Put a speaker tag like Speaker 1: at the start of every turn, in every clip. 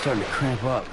Speaker 1: Starting to cramp up.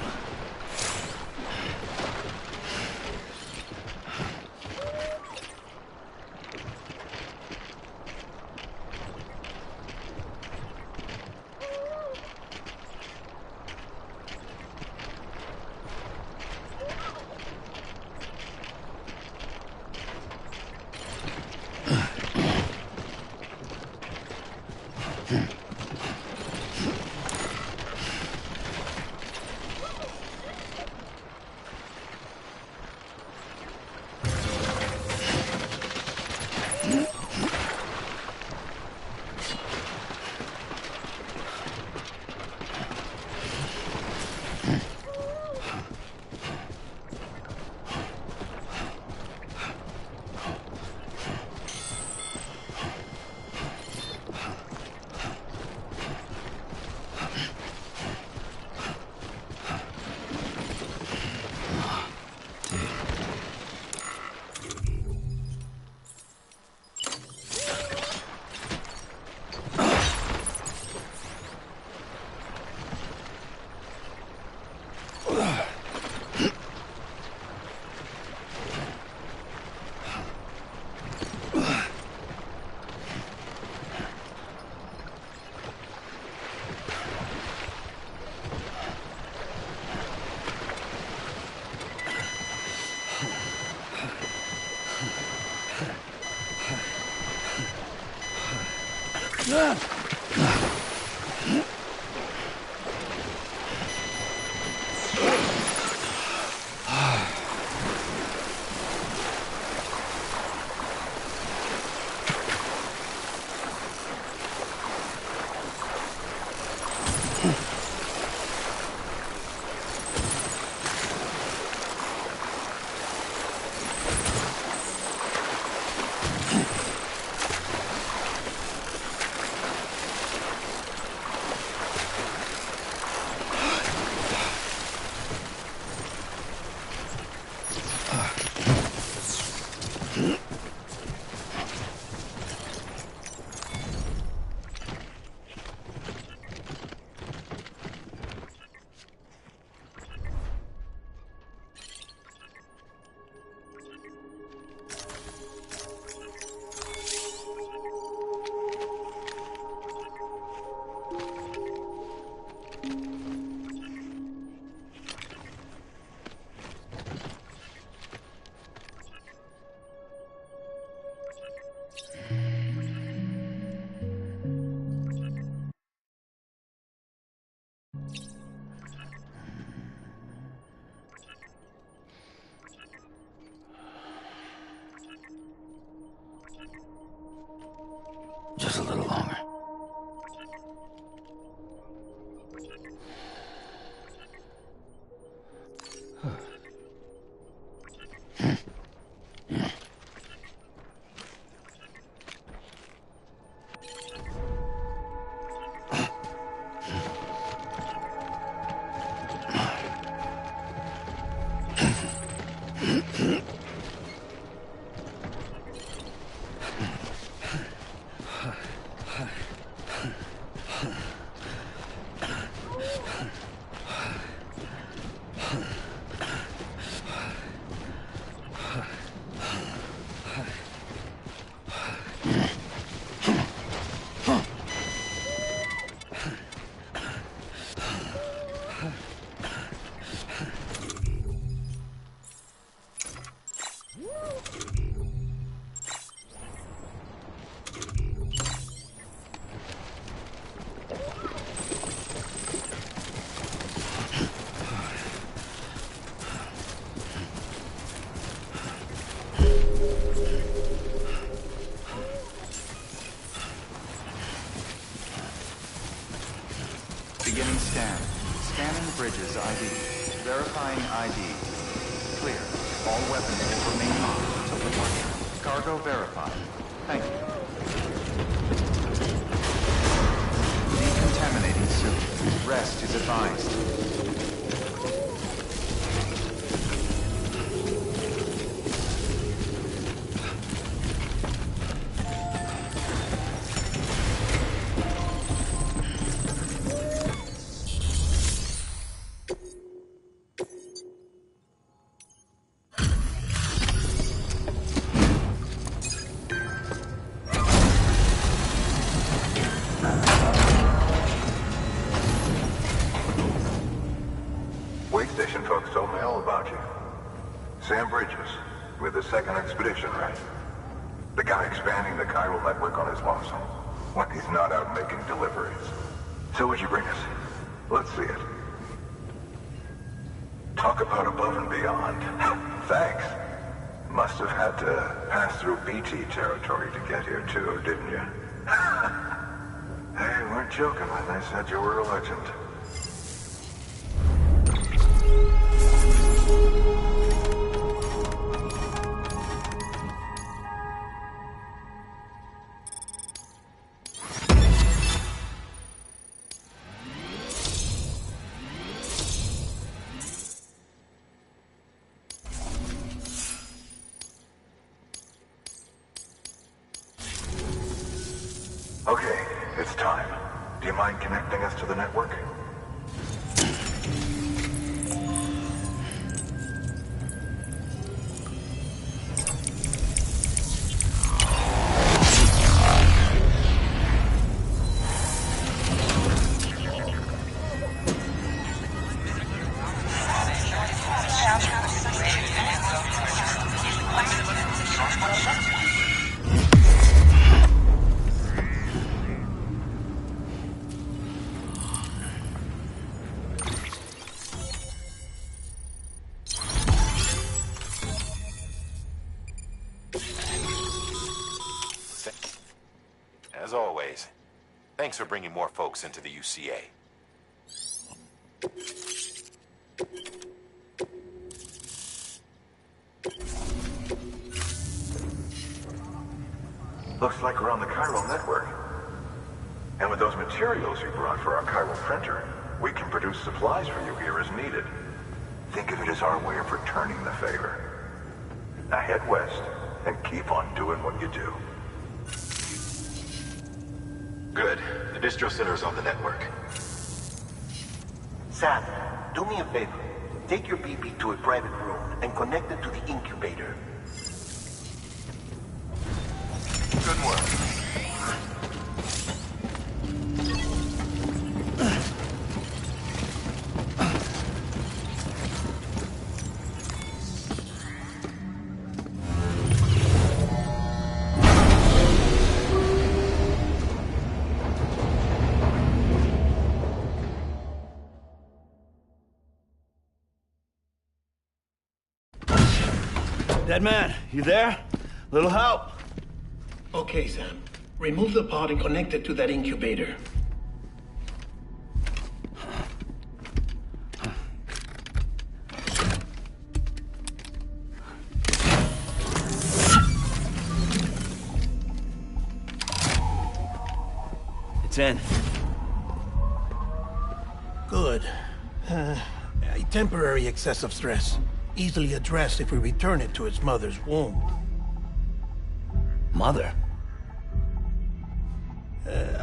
Speaker 1: Just a little longer.
Speaker 2: Beginning scan. Scanning bridges ID. Verifying ID. Clear. All weapons will remain locked until departure. Cargo verified. Thank you. Decontaminating suit. Rest is advised.
Speaker 3: Way station folks told me all about you. Sam Bridges, with the second expedition, right? The guy expanding the chiral network on his lonesome, when he's not out making deliveries. So what'd you bring us? Let's see it. Talk about above and beyond. Thanks. Must have had to pass through BT territory to get here too, didn't you? They weren't joking when they said you were a legend. Okay, it's time. Do you mind connecting us to the network?
Speaker 4: As always, thanks for bringing more folks into the UCA.
Speaker 3: Looks like we're on the chiral network. And with those materials you brought for our chiral printer, we can produce supplies for you here as needed. Think of it as our way of returning the favor. Now head west and keep on doing what you do.
Speaker 5: Good. The distro center is on the network.
Speaker 6: Sam, do me a favor. Take your BB to a private room and connect it to the incubator.
Speaker 4: Good work.
Speaker 1: Dead man, you there? Little help?
Speaker 6: Okay, Sam. Remove the pod and connect it to that incubator.
Speaker 1: It's in.
Speaker 6: Good. A temporary excessive stress. Easily addressed if we return it to its mother's womb.
Speaker 1: Mother?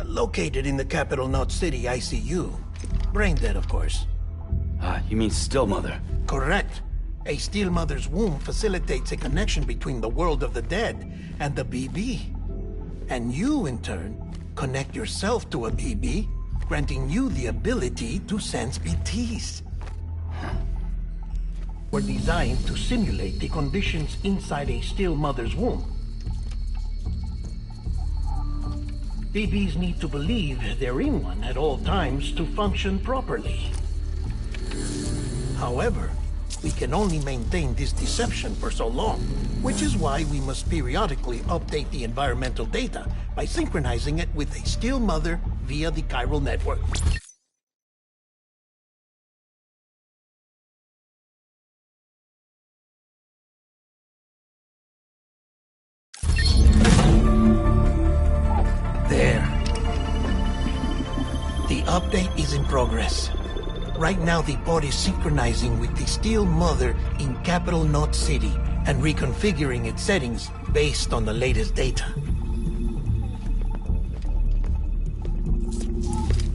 Speaker 6: Located in the capital Knot City ICU. Brain dead, of course.
Speaker 1: You mean still mother?
Speaker 6: Correct. A still mother's womb facilitates a connection between the world of the dead and the BB. And you, in turn, connect yourself to a BB, granting you the ability to sense BTs. Were designed to simulate the conditions inside a still mother's womb. BBs need to believe they're in one at all times to function properly. However, we can only maintain this deception for so long, which is why we must periodically update the environmental data by synchronizing it with a still mother via the chiral network. There. The update is in progress. Right now the pod is synchronizing with the Steel Mother in capital Knot City and reconfiguring its settings based on the latest data.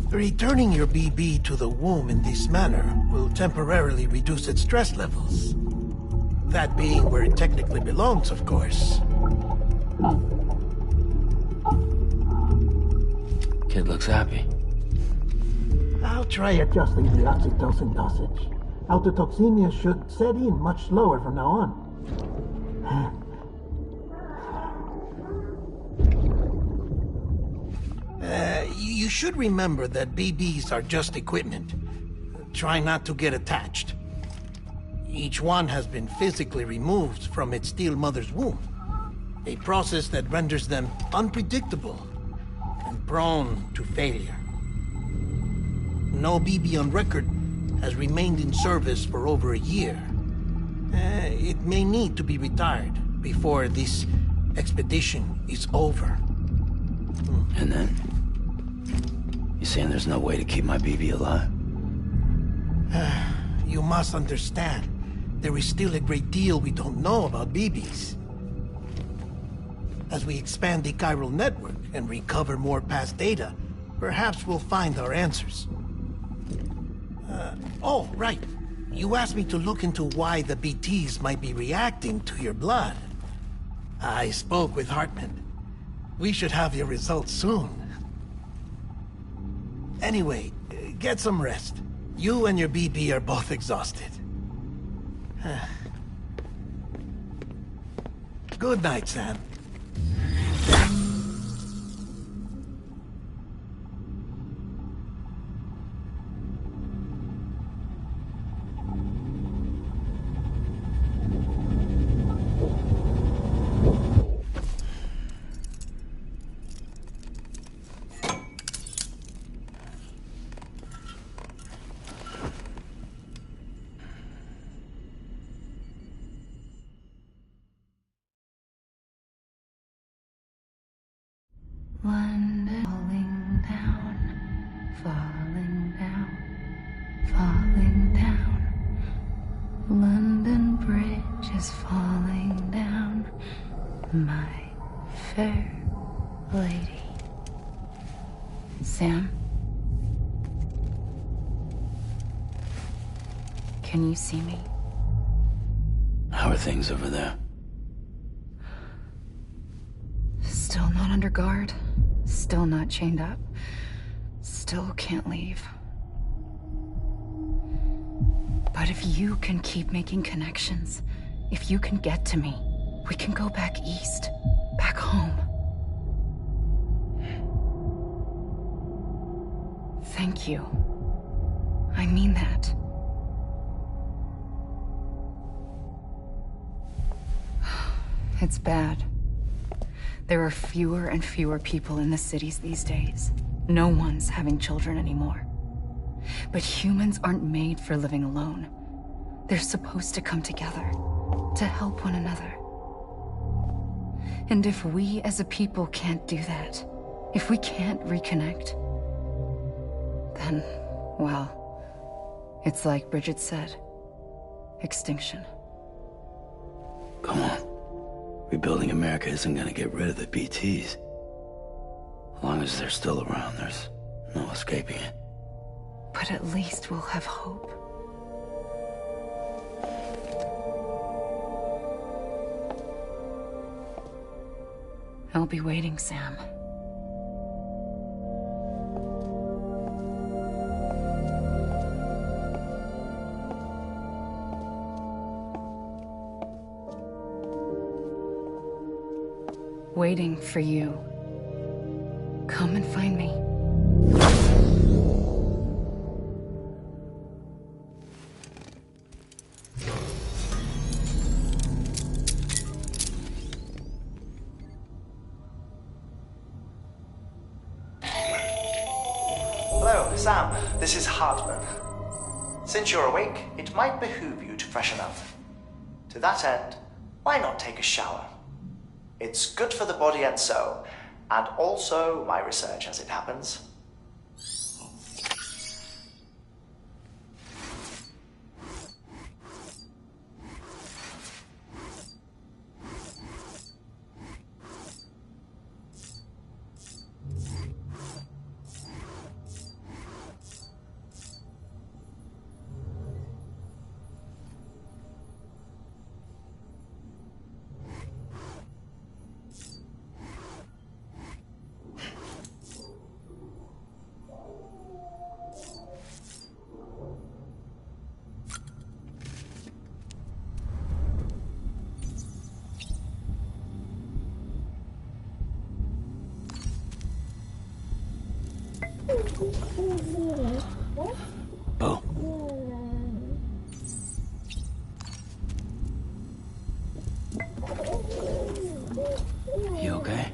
Speaker 6: Returning your BB to the womb in this manner will temporarily reduce its stress levels. That being where it technically belongs, of course.
Speaker 1: Kid looks happy.
Speaker 6: I'll try adjusting the oxytocin dosage. Autotoxemia should set in much slower from now on. You should remember that BBs are just equipment. Try not to get attached. Each one has been physically removed from its steel mother's womb. A process that renders them unpredictable and prone to failure. No BB on record has remained in service for over a year. It may need to be retired before this expedition is over.
Speaker 1: And then? You saying there's no way to keep my BB alive?
Speaker 6: You must understand, there is still a great deal we don't know about BBs. As we expand the chiral network and recover more past data, perhaps we'll find our answers. Oh, right. You asked me to look into why the BTs might be reacting to your blood. I spoke with Hartman. We should have your results soon. Anyway, get some rest. You and your BB are both exhausted. Good night, Sam.
Speaker 7: London falling down, falling down, falling down. London Bridge is falling down, my fair lady. Sam? Can you see me?
Speaker 1: How are things over there?
Speaker 7: Still not under guard. Still not chained up. Still can't leave. But if you can keep making connections, if you can get to me, we can go back east, back home. Thank you. I mean that. It's bad. There are fewer and fewer people in the cities these days. No one's having children anymore. But humans aren't made for living alone. They're supposed to come together, to help one another. And if we as a people can't do that, if we can't reconnect, then, well, it's like Bridget said, extinction.
Speaker 1: Come on. Rebuilding America isn't gonna get rid of the BTs. As long as they're still around, there's no escaping it.
Speaker 7: But at least we'll have hope. I'll be waiting, Sam. Waiting for you. Come and find me.
Speaker 8: Hello, Sam. This is Hartman. Since you're awake, it might behoove you to freshen up. To that end, why not take a shower? It's good for the body and soul, and also my research as it happens.
Speaker 1: Bo. You okay?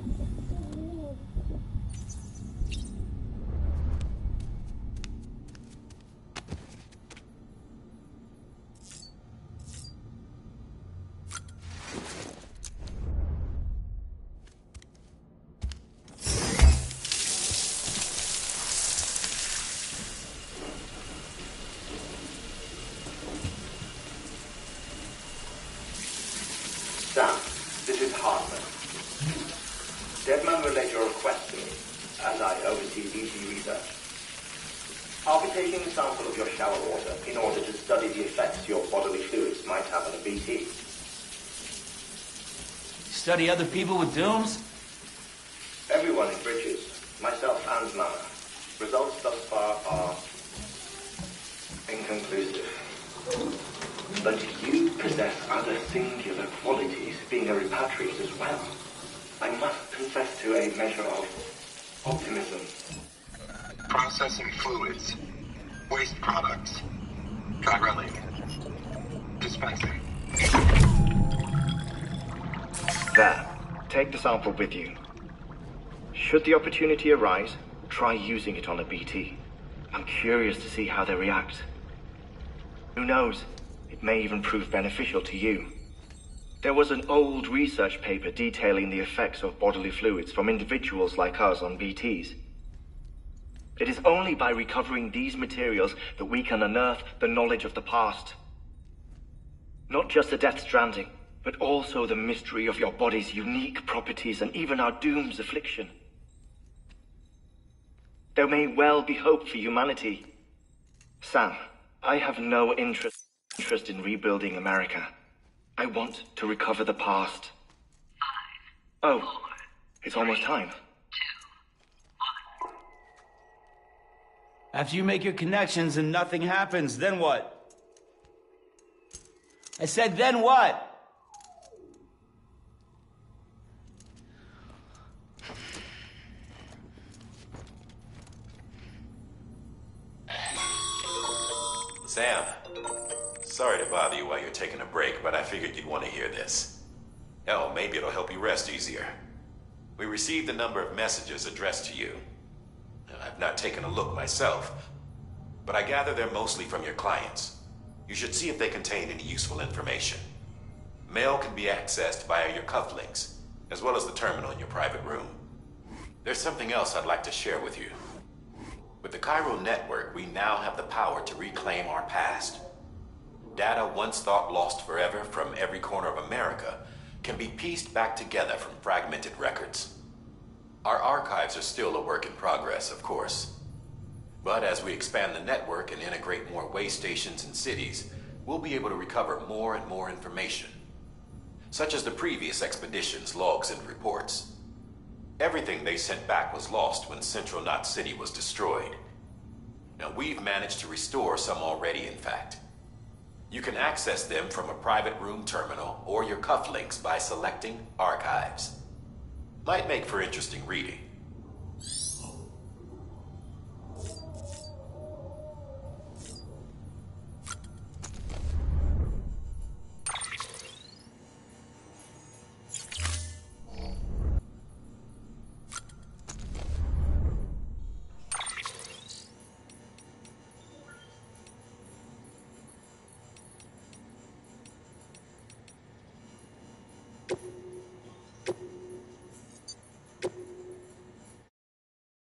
Speaker 9: Sam, this is Hartman. Deadman relayed your request to me, as I oversee BT research. I'll be taking a sample of your shower water in order to study the effects your bodily fluids might have on a BT.
Speaker 1: Study other people with dooms?
Speaker 9: Everyone in Bridges, myself and Mama. Results thus far are inconclusive. But you possess other singular qualities, being a repatriate as well. I must confess to a measure of optimism.
Speaker 3: Processing fluids. Waste products. Drilling. Dispensing.
Speaker 9: There. Take the sample with you. Should the opportunity arise, try using it on a BT. I'm curious to see how they react. Who knows? It may even prove beneficial to you. There was an old research paper detailing the effects of bodily fluids from individuals like us on BTs. It is only by recovering these materials that we can unearth the knowledge of the past. Not just the Death Stranding, but also the mystery of your body's unique properties and even our doom's affliction. There may well be hope for humanity. Sam, I have no interest in rebuilding America. I want to recover the past. 5, 4, oh, it's almost time. 2, 1.
Speaker 1: After you make your connections and nothing happens, then what? I said, then what?
Speaker 4: Sam, sorry to bother you while you're taking a break, but I figured you'd want to hear this. Hell, maybe it'll help you rest easier. We received a number of messages addressed to you. I've not taken a look myself, but I gather they're mostly from your clients. You should see if they contain any useful information. Mail can be accessed via your cufflinks, as well as the terminal in your private room. There's something else I'd like to share with you. With the Cairo network, we now have the power to reclaim our past. Data once thought lost forever from every corner of America can be pieced back together from fragmented records. Our archives are still a work in progress, of course. But as we expand the network and integrate more way stations and cities, we'll be able to recover more and more information, such as the previous expedition's logs and reports. Everything they sent back was lost when Central Knot City was destroyed. Now, we've managed to restore some already, in fact. You can access them from a private room terminal or your cufflinks by selecting Archives. Might make for interesting reading.